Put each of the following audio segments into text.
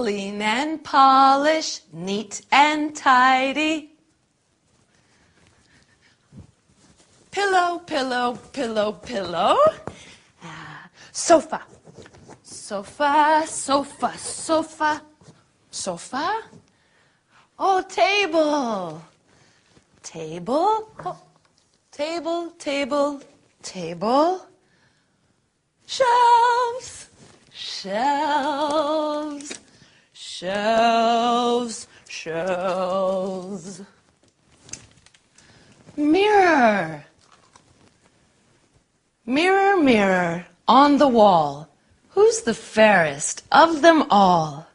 clean and polish, neat and tidy. Pillow, pillow, pillow, pillow. Sofa. Sofa, sofa, sofa. Sofa. Oh, table. Table. Oh, table, table, table. Shelves. Shelves. Shelves. Shelves. Mirror. Mirror, mirror on the wall, who's the fairest of them all?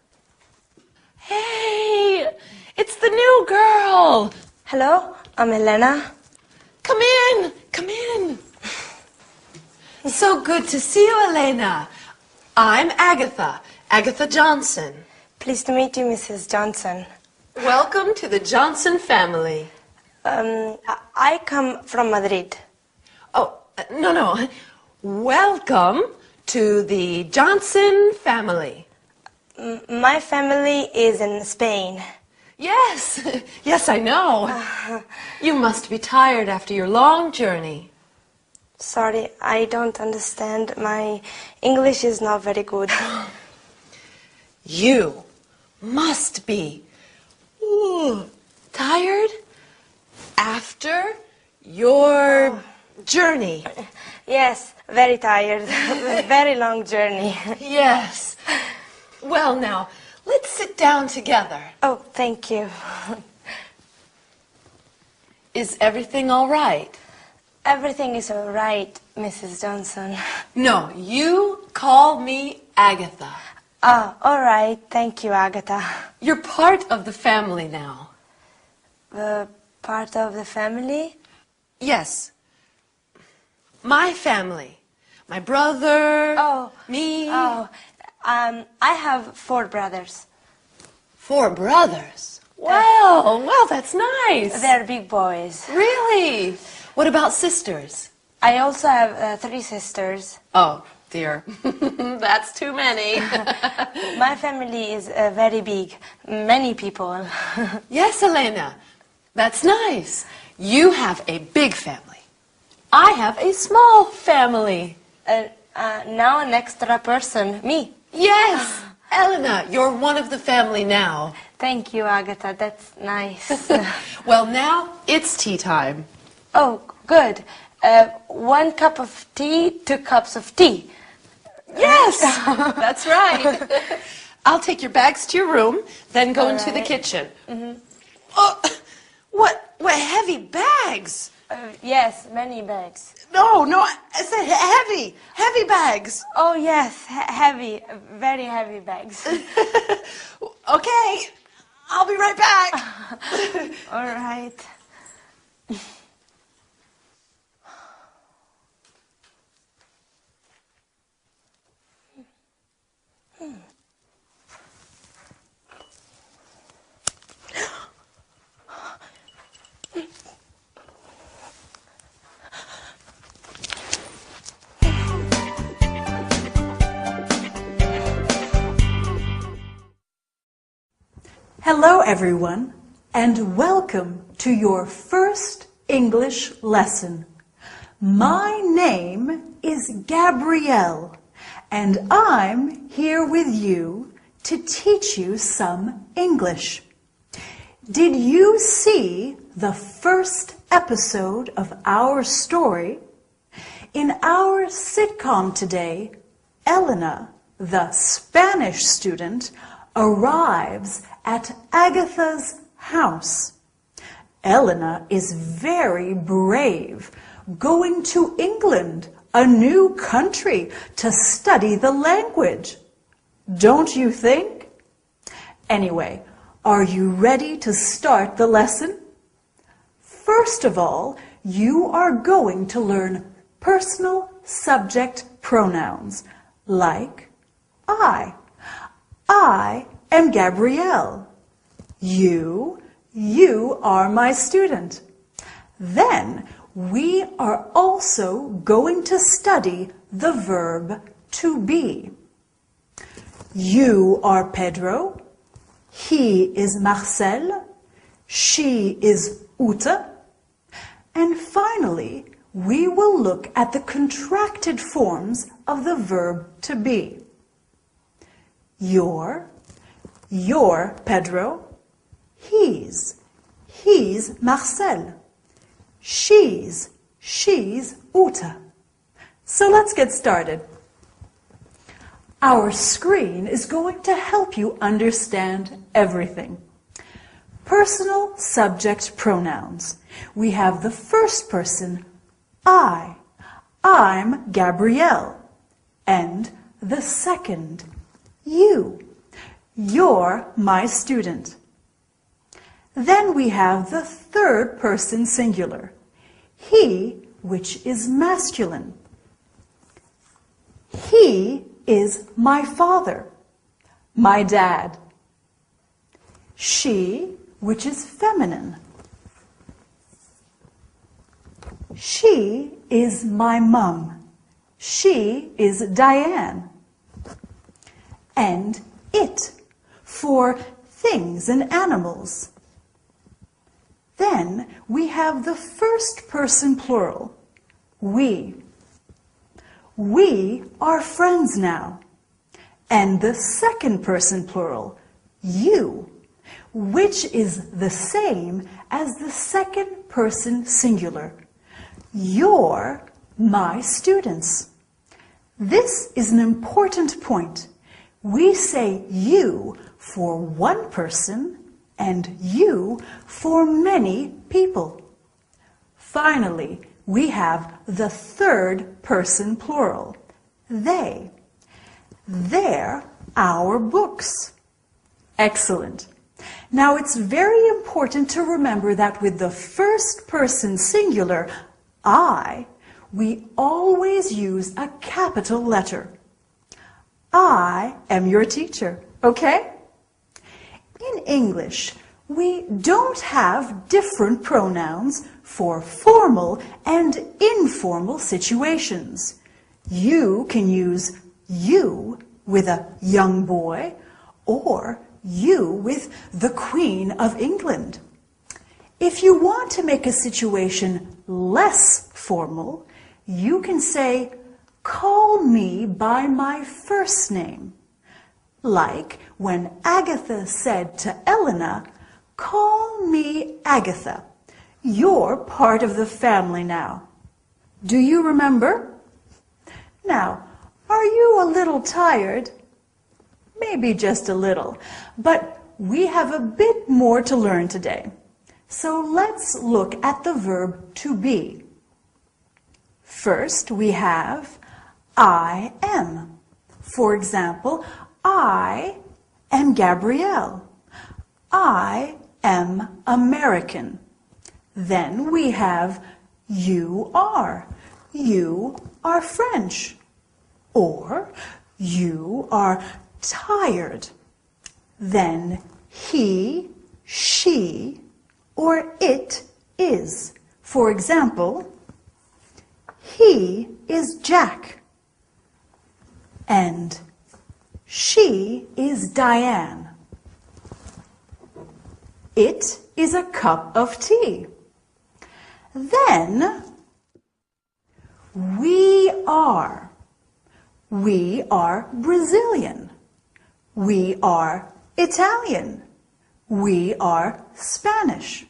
Hey, it's the new girl. Hello, I'm Elena. Come in, come in. So good to see you, Elena. I'm Agatha, Agatha Johnson. Pleased to meet you, Mrs. Johnson. Welcome to the Johnson family. I come from Madrid. Oh, no. Welcome to the Johnson family. My family is in Spain. Yes, yes, I know. You must be tired after your long journey. Sorry, I don't understand. My English is not very good. You must be tired after your journey. Yes, very tired. Very long journey. Yes. Well, now, let's sit down together. Oh, thank you. Is everything all right? Everything is all right, Mrs. Johnson. No, you call me Agatha. Ah, all right. Thank you, Agatha. You're part of the family now. Part of the family? Yes. My family. My brother. Oh. Me. Oh. I have 4 brothers. 4 brothers? Well, that's nice. They're big boys. Really? What about sisters? I also have 3 sisters. Oh, dear. That's too many. My family is very big. Many people. Yes, Elena. That's nice. You have a big family. I have a small family. Now an extra person. Me. Yes. Elena, you're one of the family now. Thank you, Agatha. That's nice. Well, now it's tea time. Oh, good. 1 cup of tea, 2 cups of tea. Yes, that's right. I'll take your bags to your room, then go into the kitchen. Mm-hmm. Oh, what heavy bags? Yes, many bags. No, I said heavy bags. Oh, yes, heavy, very heavy bags. Okay, I'll be right back. All right. Hello everyone, and welcome to your first English lesson. My name is Gabrielle, and I'm here with you to teach you some English. Did you see the first episode of our story? In our sitcom today, Elena, the Spanish student, arrives at Agatha's house. Elena is very brave, going to England, a new country, to study the language. Don't you think? Anyway, are you ready to start the lesson? First of all, you are going to learn personal subject pronouns like I. I am Gabrielle. You are my student. Then we are also going to study the verb to be. You are Pedro. He is Marcel. She is Ute. And finally, we will look at the contracted forms of the verb to be. Your Pedro. He's Marcel. She's Ute. So let's get started. Our screen is going to help you understand everything. Personal subject pronouns. We have the first person, I. I'm Gabrielle. And the second, you. You're my student. Then we have the third person singular, he, which is masculine. He is my father, my dad. She, which is feminine. She is my mum. She is Diane. And it, for things and animals. Then we have the first person plural, we. We are friends now. And the second person plural, you, which is the same as the second person singular. You're my students. This is an important point. We say you for one person and you for many people. Finally, we have the third person plural, they. They're our books. Excellent. Now it's very important to remember that with the first person singular, I, we always use a capital letter. I am your teacher, okay? In English, we don't have different pronouns for formal and informal situations. You can use you with a young boy or you with the Queen of England. If you want to make a situation less formal, you can say, call me by my first name. Like when Agatha said to Elena, call me Agatha. You're part of the family now. Do you remember? Now, are you a little tired? Maybe just a little, but we have a bit more to learn today. So let's look at the verb to be. First, we have I am. For example, I am Gabrielle. I am American. Then we have you are. You are French. Or you are tired. Then he, she, or it is. For example, he is Jack. And she is Diane. It is a cup of tea. Then we are. We are Brazilian. We are Italian. We are Spanish.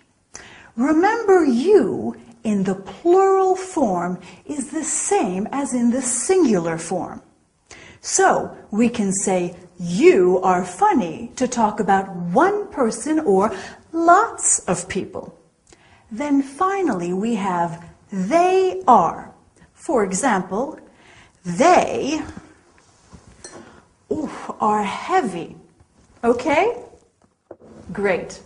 Remember, you in the plural form is the same as in the singular form. So we can say you are funny to talk about one person or lots of people. Then finally we have they are. For example, they are heavy. Okay? Great.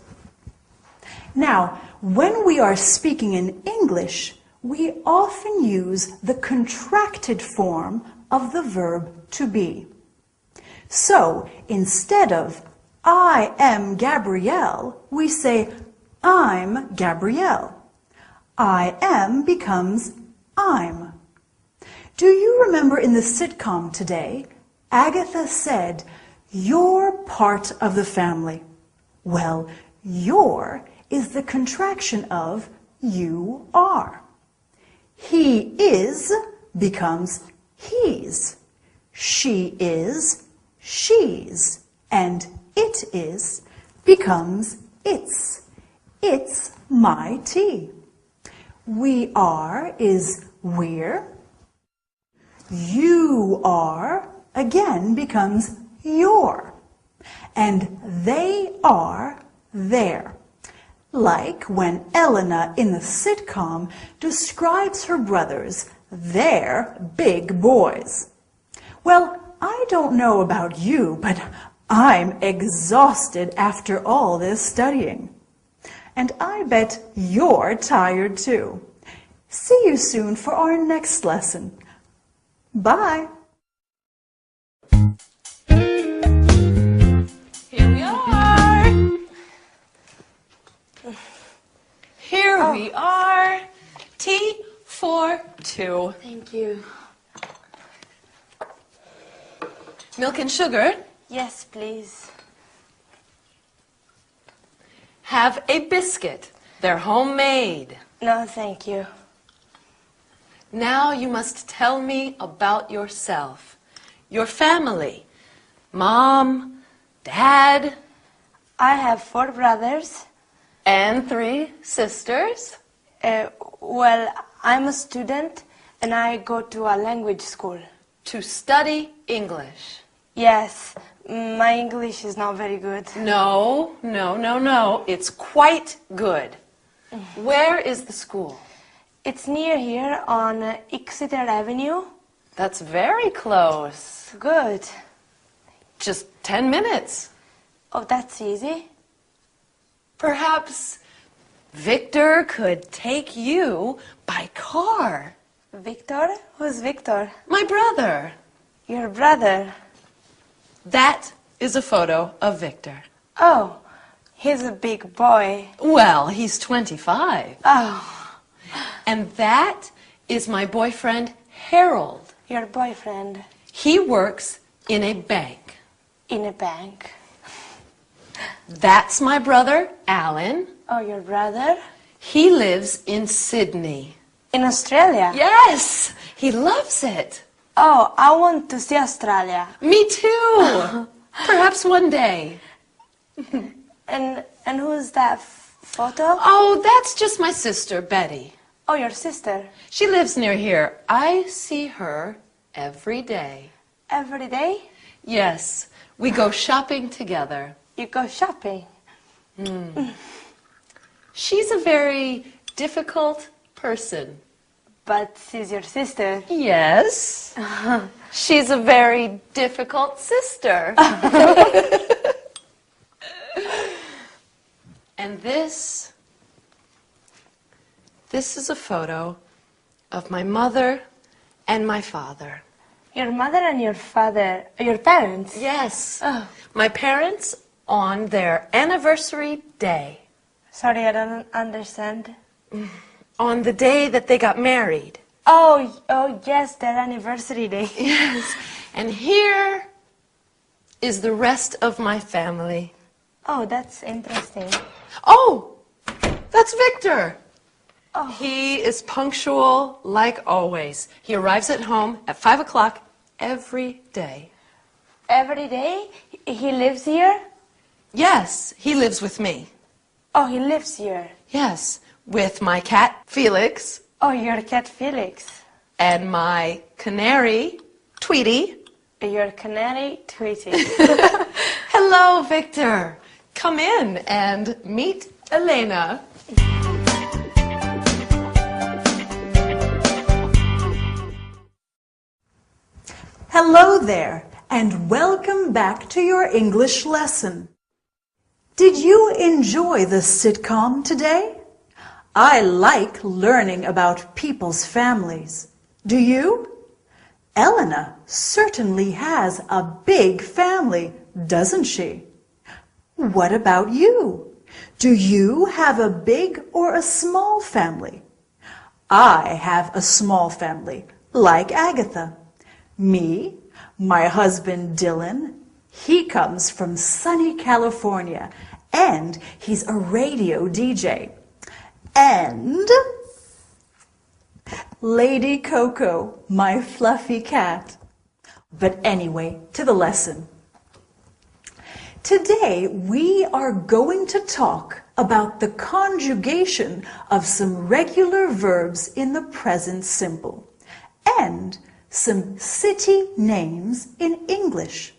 Now, when we are speaking in English, we often use the contracted form of the verb to be. So, instead of I am Gabrielle, we say I'm Gabrielle. I am becomes I'm. Do you remember in the sitcom today, Agatha said, You're part of the family. Well, your is the contraction of you are. He is becomes he's. She is she's. And it is becomes its. It's my tea. We are is we're. You are again becomes your. And they are their. Like when Elena in the sitcom describes her brothers, they're big boys. Well, I don't know about you, but I'm exhausted after all this studying. And I bet you're tired too. See you soon for our next lesson. Bye. Here we are. Here we are. Tea for two. Thank you. Milk and sugar. Yes, please. Have a biscuit. They're homemade. No, thank you. Now you must tell me about yourself. Your family. Mom, Dad, I have 4 brothers. and 3 sisters. Well, I'm a student and I go to a language school. To study English. Yes, my English is not very good. No. It's quite good. Where is the school? It's near here on Exeter Avenue. That's very close. Good. Just 10 minutes. Oh, that's easy. Perhaps Victor could take you by car. Victor? Who's Victor? My brother. Your brother. That is a photo of Victor. Oh, he's a big boy. Well, he's 25. Oh, And that is my boyfriend, Harold. your boyfriend He works in a bank. in a bank. That's my brother, Alan. Oh, your brother? He lives in Sydney. In Australia? Yes, he loves it. Oh, I want to see Australia. Me too. Perhaps one day. And who's that photo? Oh, that's just my sister, Betty. Oh, your sister. She lives near here. I see her every day. Every day? Yes, we go shopping together. You go shopping. She's a very difficult person. But she's your sister. Yes. She's a very difficult sister. And this is a photo of my mother and my father. Your mother and your father, your parents? Yes. Oh. My parents on their anniversary day. Sorry, I don't understand. On the day that they got married. Oh, yes, their anniversary day. Yes. And here is the rest of my family. Oh, that's interesting. Oh, that's Victor. Oh. He is punctual like always. He arrives at home at 5 o'clock every day. Every day? He lives here? Yes, he lives with me. Oh, he lives here. Yes, with my cat, Felix, Oh, your cat Felix. and my canary, Tweety. Your canary Tweety. Hello, Victor. Come in and meet Elena. Hello there, and welcome back to your English lesson. Did you enjoy the sitcom today? I like learning about people's families. Do you? Elena certainly has a big family, doesn't she? What about you? Do you have a big or a small family? I have a small family, like Agatha. Me, my husband Dylan, He comes from sunny California, and he's a radio DJ. And Lady Coco, my fluffy cat. But anyway, to the lesson. Today, we are going to talk about the conjugation of some regular verbs in the present simple and some city names in English.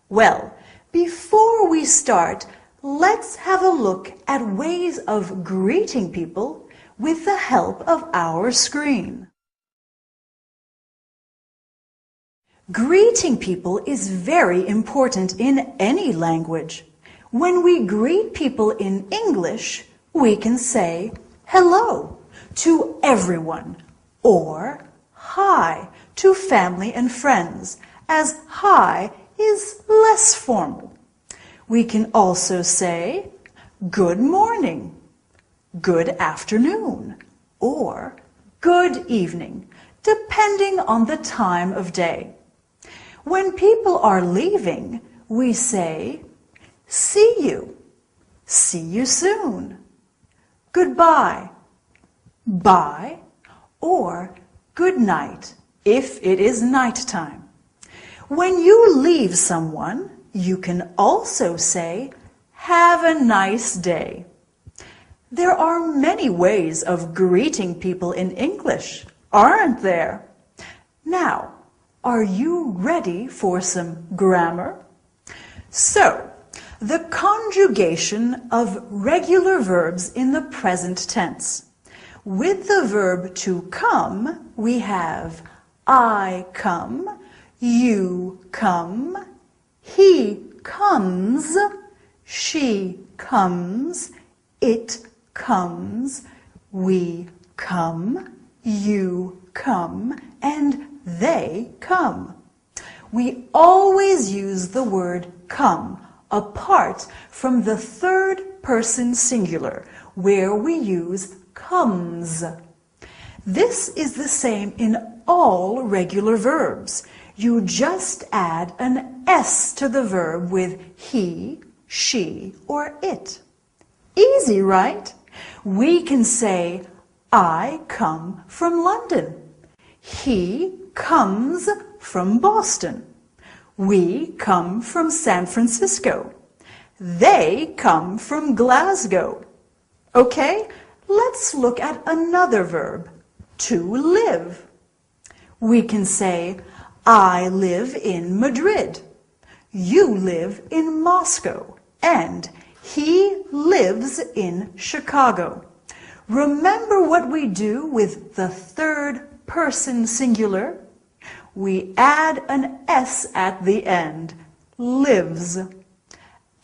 Well, before we start, let's have a look at ways of greeting people with the help of our screen. Greeting people is very important in any language. When we greet people in English, we can say hello to everyone or hi to family and friends, as hi is less formal. We can also say good morning, good afternoon, or good evening, depending on the time of day. When people are leaving, we say, see you soon, goodbye, bye, or good night if it is nighttime. When you leave someone, you can also say, have a nice day. There are many ways of greeting people in English, aren't there? Now, are you ready for some grammar? So, the conjugation of regular verbs in the present tense. With the verb to come, we have I come, you come, he comes, she comes, it comes, we come, you come, and they come. We always use the word come apart from the third person singular, where we use comes. This is the same in all regular verbs. You just add an S to the verb with he, she, or it. Easy, right? We can say, I come from London. He comes from Boston. We come from San Francisco. They come from Glasgow. Okay, let's look at another verb, to live. We can say, I live in Madrid. You live in Moscow. And he lives in Chicago. Remember what we do with the third person singular? We add an S at the end, lives.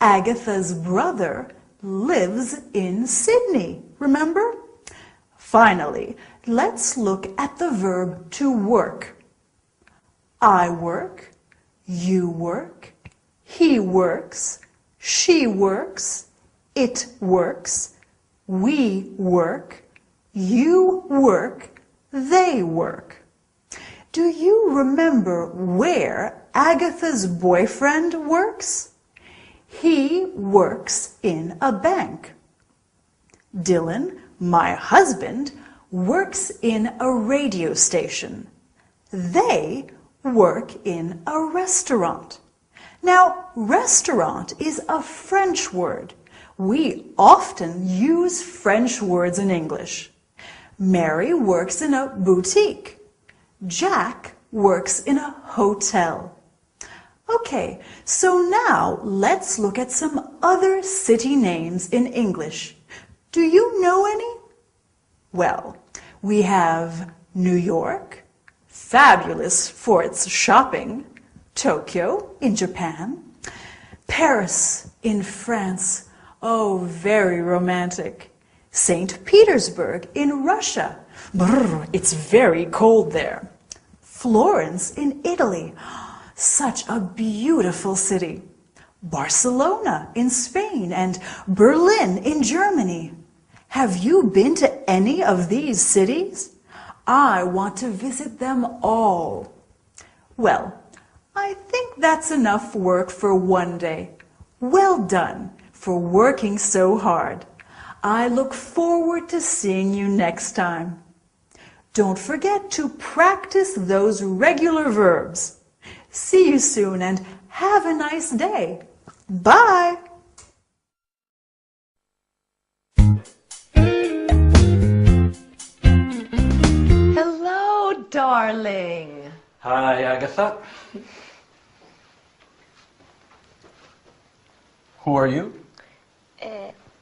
Agatha's brother lives in Sydney, remember? Finally, let's look at the verb to work. I work, you work, he works, she works, it works, we work, you work, they work. Do you remember where Agatha's boyfriend works? He works in a bank. Dylan, my husband, works in a radio station. They work in a restaurant. Now, restaurant is a French word. We often use French words in English. Mary works in a boutique. Jack works in a hotel. Okay, so now let's look at some other city names in English. Do you know any? Well, we have New York, fabulous for its shopping, Tokyo in Japan, Paris in France, oh, very romantic, St. Petersburg in Russia, brr, it's very cold there, Florence in Italy, such a beautiful city, Barcelona in Spain, and Berlin in Germany. Have you been to any of these cities? I want to visit them all. Well, I think that's enough work for one day. Well done for working so hard. I look forward to seeing you next time. Don't forget to practice those regular verbs. See you soon and have a nice day. Bye! Hello, darling. Hi, Agatha. Who are you?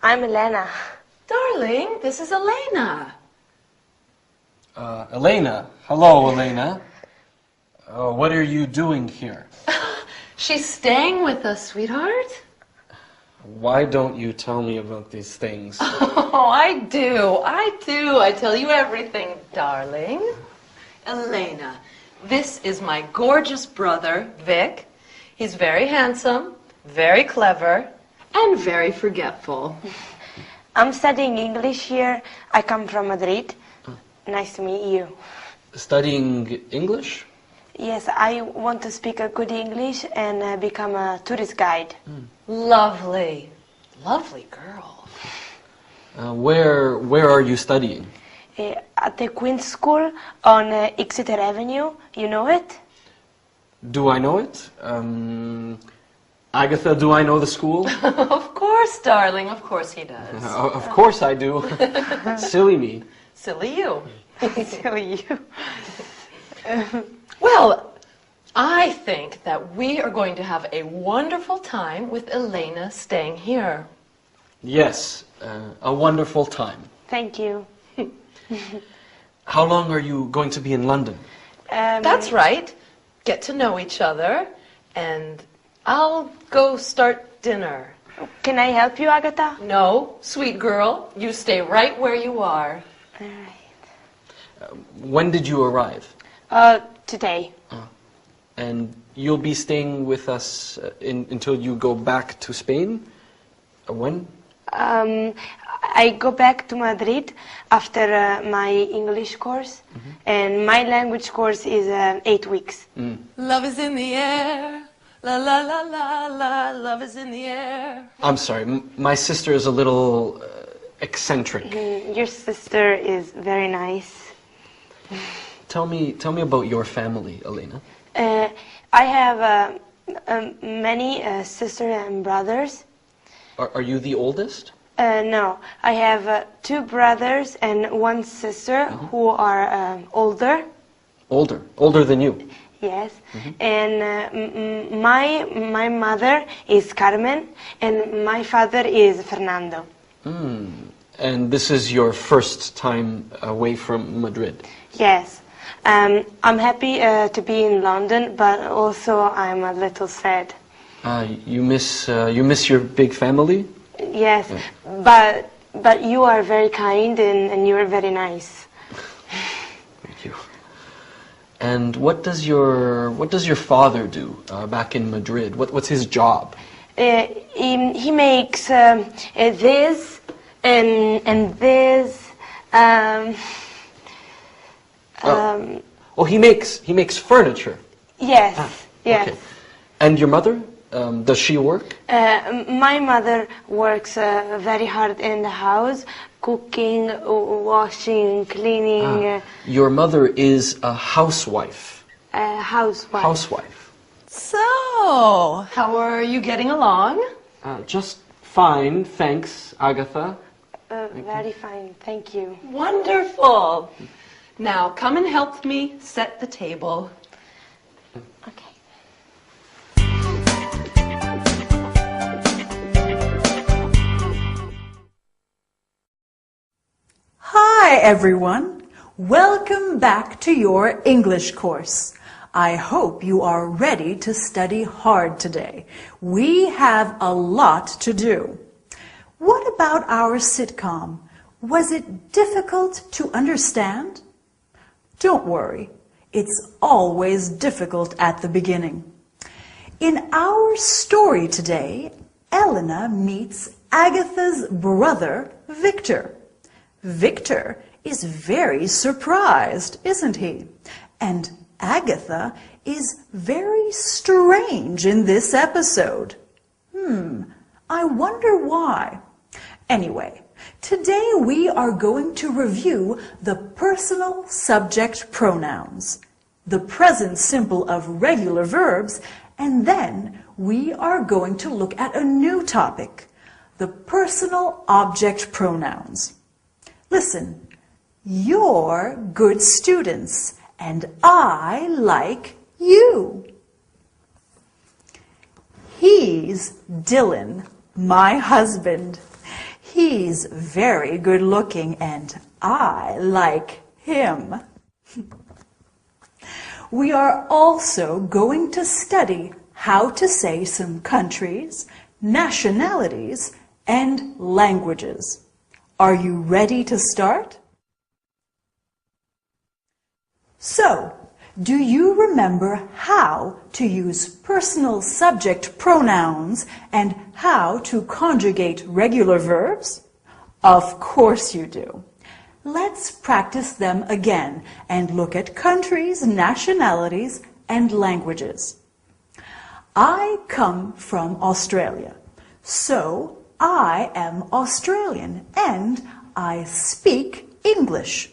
I'm Elena. Darling, this is Elena. Elena. Hello, Elena. What are you doing here? She's staying with us, sweetheart. Why don't you tell me about these things? Oh, I do. I tell you everything, darling. Elena, this is my gorgeous brother, Vic. He's very handsome, very clever, and very forgetful. I'm studying English here. I come from Madrid. Nice to meet you. Studying English? Yes, I want to speak a good English and become a tourist guide. Lovely. Lovely girl. Where are you studying? At the Queen's School on Exeter Avenue. You know it? Do I know it? Agatha, do I know the school? Of course, darling. Of course he does. Of course I do. Silly me. Silly you. Silly you. Well, I think that we are going to have a wonderful time with Elena staying here. Yes, a wonderful time. Thank you. How long are you going to be in London? That's right. Get to know each other, and I'll go start dinner. Can I help you, Agatha? No, sweet girl, you stay right where you are. All right. When did you arrive? Today. And you'll be staying with us until you go back to Spain? When? I go back to Madrid after my English course, and my language course is 8 weeks. Love is in the air. La la la la la. Love is in the air. I'm sorry, my sister is a little eccentric. Your sister is very nice. Tell me about your family, Elena. I have many sisters and brothers. Are you the oldest? No, I have 2 brothers and 1 sister who are older. Older than you? Yes, and my mother is Carmen and my father is Fernando. And this is your first time away from Madrid? Yes, I'm happy to be in London, but also I'm a little sad. You miss your big family? Yes, but you are very kind and you are very nice. Thank you. And what does your father do back in Madrid? What's his job? He makes this and this. He makes furniture. Yes, yes. Okay. And your mother? Does she work? My mother works very hard in the house, cooking, washing, cleaning. Your mother is a housewife. Housewife. Housewife. So, how are you getting along? Just fine, thanks, Agatha. Very fine, thank you. Wonderful. Now, come and help me set the table. Okay. Hi everyone! Welcome back to your English course. I hope you are ready to study hard today. We have a lot to do. What about our sitcom? Was it difficult to understand? Don't worry, it's always difficult at the beginning. In our story today, Elena meets Agatha's brother, Victor. Victor is very surprised, isn't he? And Agatha is very strange in this episode. I wonder why. Anyway, today we are going to review the personal subject pronouns, the present simple of regular verbs, and then we are going to look at a new topic, the personal object pronouns. Listen, you're good students, and I like you. He's Dylan, my husband. He's very good looking, and I like him. We are also going to study how to say some countries, nationalities, and languages. Are you ready to start? So, do you remember how to use personal subject pronouns and how to conjugate regular verbs? Of course you do. Let's practice them again and look at countries, nationalities, and languages. I come from Australia, so I am Australian and I speak English.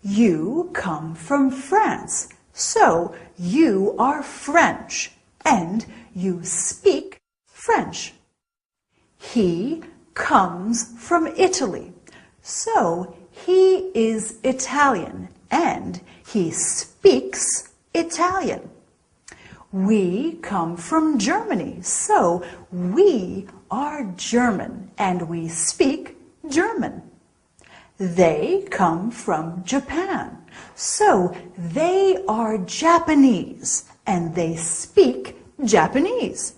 You come from France, so you are French and you speak French. He comes from Italy, so he is Italian and he speaks Italian. We come from Germany, so we are German and we speak German. They come from Japan, so they are Japanese and they speak Japanese.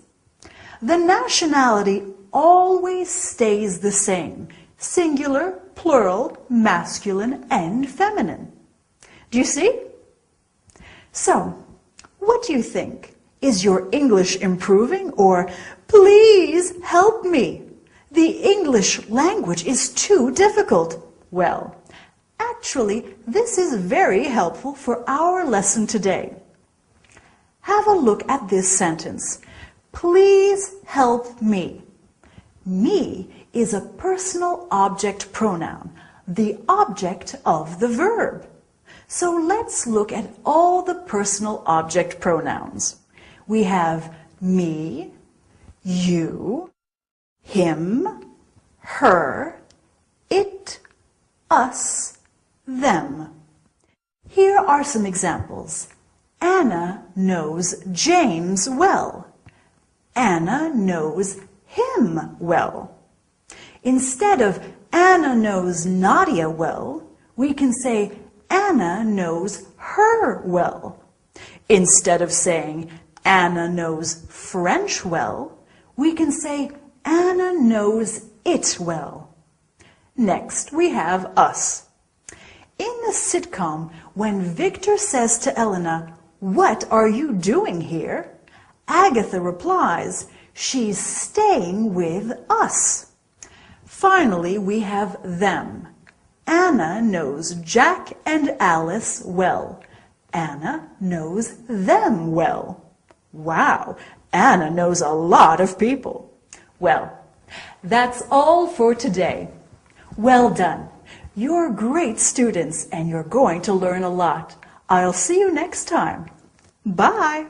The nationality always stays the same, singular, plural, masculine, and feminine. Do you see? So, what do you think? Is your English improving, or please help me? The English language is too difficult. Well, actually, this is very helpful for our lesson today. Have a look at this sentence. Please help me. Me is a personal object pronoun, the object of the verb. So let's look at all the personal object pronouns. We have me, you, him, her, it, us, them. Here are some examples. Anna knows James well. Anna knows him well. Instead of Anna knows Nadia well, we can say Anna knows her well. Instead of saying Anna knows French well, we can say Anna knows it well. Next, we have us. In the sitcom, when Victor says to Elena, "What are you doing here?" Agatha replies, "She's staying with us." Finally, we have them. Anna knows Jack and Alice well. Anna knows them well. Wow, Anna knows a lot of people. Well, that's all for today. Well done. You're great students and you're going to learn a lot. I'll see you next time. Bye.